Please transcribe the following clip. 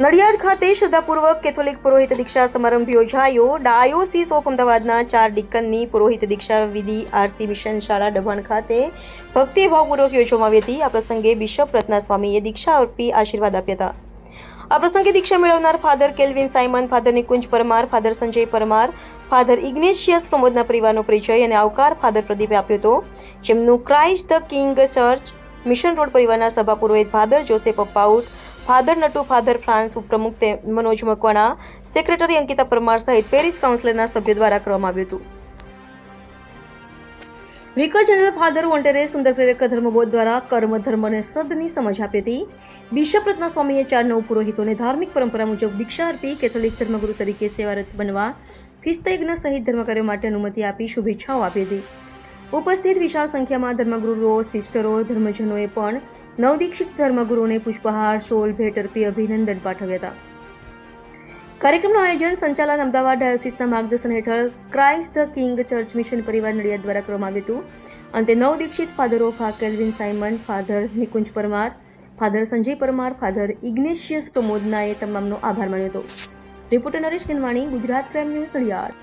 નડિયાદ ખાતે શ્રદ્ધાપૂર્વક કેથોલિક પુરોહિત દીક્ષા સમારંભ યોજાયો. ડાયોસીસ ઓફ અમદાવાદના 4 ડીકનની પુરોહિત દીક્ષા વિધિ આરસી મિશન શાળા ડભણ ખાતે ભક્તિભાવપૂર્વક યોજવામાં આવી હતી. આ પ્રસંગે બિશપ રત્ના સ્વામીએ દીક્ષા અર્પી આશીર્વાદ આપ્યા હતા. આ પ્રસંગે દીક્ષા મેળવનાર father Calvin Simon, father Nikunj Parmar, father Sanjay Parmar, father Ignatius પ્રમોદના પરિવારનો પરિચય અને આવકાર ફાધર પ્રદીપે આપ્યો હતો, જેમનું Christ the King church mission road પરિવારના સભા પુરોહિત ફાધર જોસેફ અપ્પાઉટ, ફાધર નટુ, ફાધર ફ્રાન્સ ઉપપ્રમુખ મનોજ મકવાણા, સેક્રેટરી અંકિતા પરમાર સહિત પેરિસ કાઉન્સિલરના સભ્યો દ્વારા કરવામાં આવ્યું હતું. વિકર જનરલ ફાધર વોન્ટેરે સુંદર પ્રેરક ધર્મબોધ દ્વારા કર્મ, ધર્મ અને શ્રદ્ધની સમજ આપી હતી. બિશપ રત્ના સ્વામીએ 4 નવ પુરોહિતોને ધાર્મિક પરંપરા મુજબ દીક્ષા આપી કેથોલિક ધર્મગુરુ તરીકે સેવારત બનવા, ખ્રિસ્તયજ્ઞ સહિત ધર્મકાર્યો માટે અનુમતિ આપી શુભેચ્છાઓ આપી હતી. ઉપસ્થિત વિશાળ સંખ્યામાં ધર્મગુરુઓ, સિસ્ટરો, ધર્મજનોએ પણ નવદીક્ષિત ધર્મગુરુઓને પુષ્પહાર, શોલ ભેટ અર્પી અભિનંદન પાઠવ્યા હતા. કાર્યક્રમનું આયોજન સંચાલન અમદાવાદ ડાયોસીસના માર્ગદર્શન હેઠળ Christ the King church mission પરિવાર નડિયાદ દ્વારા કરવામાં આવ્યું હતું. અંતે નવદીક્ષિત ફાધરો Calvin Simon, father Nikunj Parmar, father Sanjay Parmar, father Ignatius પ્રમોદનાએ તમામનો આભાર માન્યો હતો. Reporter Naresh Ganwani, Gujarat crime news, Nadiad.